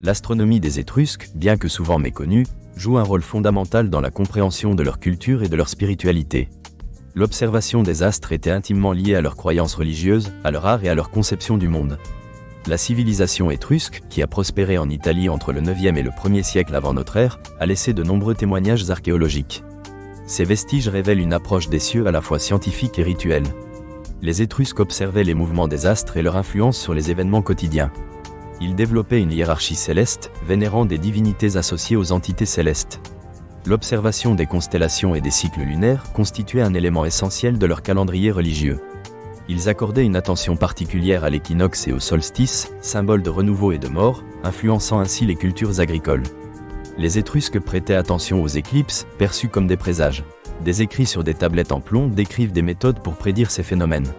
L'astronomie des Étrusques, bien que souvent méconnue, joue un rôle fondamental dans la compréhension de leur culture et de leur spiritualité. L'observation des astres était intimement liée à leurs croyances religieuses, à leur art et à leur conception du monde. La civilisation étrusque, qui a prospéré en Italie entre le 9e et le 1er siècle avant notre ère, a laissé de nombreux témoignages archéologiques. Ces vestiges révèlent une approche des cieux à la fois scientifique et rituelle. Les Étrusques observaient les mouvements des astres et leur influence sur les événements quotidiens. Ils développaient une hiérarchie céleste, vénérant des divinités associées aux entités célestes. L'observation des constellations et des cycles lunaires constituait un élément essentiel de leur calendrier religieux. Ils accordaient une attention particulière à l'équinoxe et au solstice, symbole de renouveau et de mort, influençant ainsi les cultures agricoles. Les Étrusques prêtaient attention aux éclipses, perçues comme des présages. Des écrits sur des tablettes en plomb décrivent des méthodes pour prédire ces phénomènes.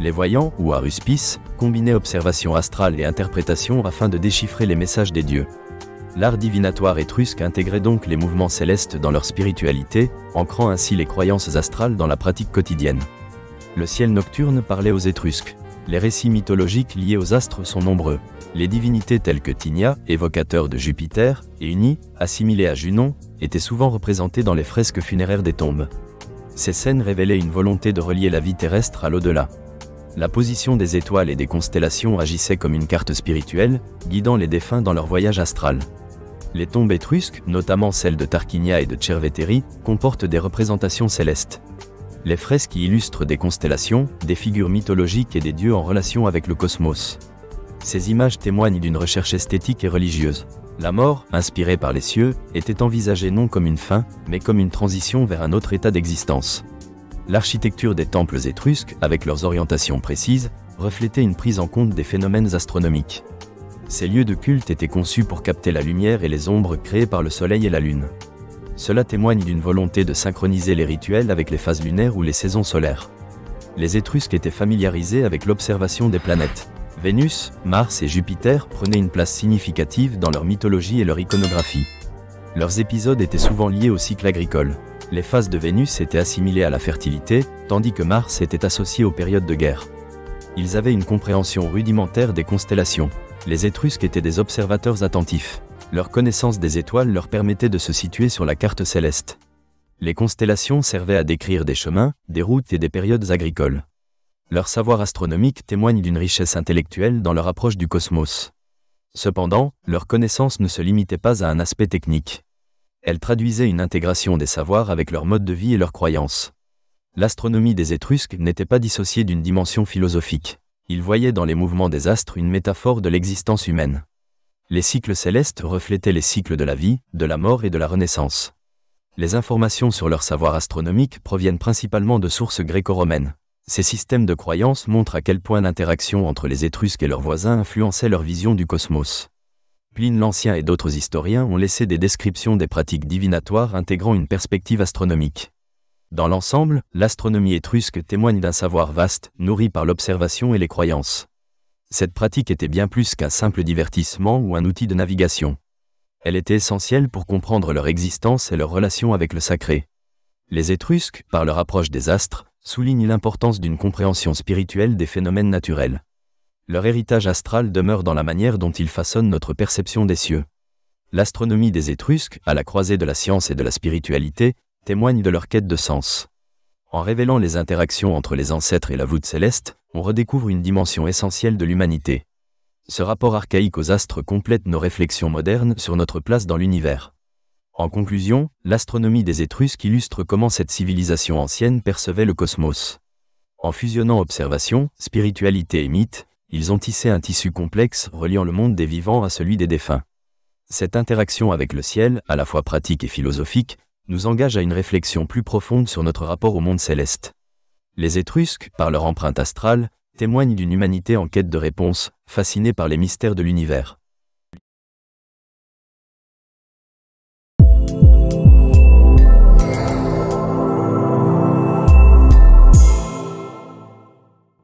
Les voyants, ou aruspices, combinaient observation astrale et interprétation afin de déchiffrer les messages des dieux. L'art divinatoire étrusque intégrait donc les mouvements célestes dans leur spiritualité, ancrant ainsi les croyances astrales dans la pratique quotidienne. Le ciel nocturne parlait aux Étrusques. Les récits mythologiques liés aux astres sont nombreux. Les divinités telles que Tinia, évocateur de Jupiter, et Uni, assimilée à Junon, étaient souvent représentées dans les fresques funéraires des tombes. Ces scènes révélaient une volonté de relier la vie terrestre à l'au-delà. La position des étoiles et des constellations agissait comme une carte spirituelle, guidant les défunts dans leur voyage astral. Les tombes étrusques, notamment celles de Tarquinia et de Cerveteri, comportent des représentations célestes. Les fresques y illustrent des constellations, des figures mythologiques et des dieux en relation avec le cosmos. Ces images témoignent d'une recherche esthétique et religieuse. La mort, inspirée par les cieux, était envisagée non comme une fin, mais comme une transition vers un autre état d'existence. L'architecture des temples étrusques, avec leurs orientations précises, reflétait une prise en compte des phénomènes astronomiques. Ces lieux de culte étaient conçus pour capter la lumière et les ombres créées par le soleil et la lune. Cela témoigne d'une volonté de synchroniser les rituels avec les phases lunaires ou les saisons solaires. Les Étrusques étaient familiarisés avec l'observation des planètes. Vénus, Mars et Jupiter prenaient une place significative dans leur mythologie et leur iconographie. Leurs épisodes étaient souvent liés au cycle agricole. Les phases de Vénus étaient assimilées à la fertilité, tandis que Mars était associé aux périodes de guerre. Ils avaient une compréhension rudimentaire des constellations. Les Étrusques étaient des observateurs attentifs. Leur connaissance des étoiles leur permettait de se situer sur la carte céleste. Les constellations servaient à décrire des chemins, des routes et des périodes agricoles. Leur savoir astronomique témoigne d'une richesse intellectuelle dans leur approche du cosmos. Cependant, leur connaissance ne se limitait pas à un aspect technique. Elle traduisait une intégration des savoirs avec leur mode de vie et leurs croyances. L'astronomie des Étrusques n'était pas dissociée d'une dimension philosophique. Ils voyaient dans les mouvements des astres une métaphore de l'existence humaine. Les cycles célestes reflétaient les cycles de la vie, de la mort et de la renaissance. Les informations sur leur savoir astronomique proviennent principalement de sources gréco-romaines. Ces systèmes de croyances montrent à quel point l'interaction entre les Étrusques et leurs voisins influençait leur vision du cosmos. Pline l'Ancien et d'autres historiens ont laissé des descriptions des pratiques divinatoires intégrant une perspective astronomique. Dans l'ensemble, l'astronomie étrusque témoigne d'un savoir vaste, nourri par l'observation et les croyances. Cette pratique était bien plus qu'un simple divertissement ou un outil de navigation. Elle était essentielle pour comprendre leur existence et leur relation avec le sacré. Les Étrusques, par leur approche des astres, soulignent l'importance d'une compréhension spirituelle des phénomènes naturels. Leur héritage astral demeure dans la manière dont ils façonnent notre perception des cieux. L'astronomie des Étrusques, à la croisée de la science et de la spiritualité, témoigne de leur quête de sens. En révélant les interactions entre les ancêtres et la voûte céleste, on redécouvre une dimension essentielle de l'humanité. Ce rapport archaïque aux astres complète nos réflexions modernes sur notre place dans l'univers. En conclusion, l'astronomie des Étrusques illustre comment cette civilisation ancienne percevait le cosmos. En fusionnant observation, spiritualité et mythe, ils ont tissé un tissu complexe reliant le monde des vivants à celui des défunts. Cette interaction avec le ciel, à la fois pratique et philosophique, nous engage à une réflexion plus profonde sur notre rapport au monde céleste. Les Étrusques, par leur empreinte astrale, témoignent d'une humanité en quête de réponses, fascinée par les mystères de l'univers.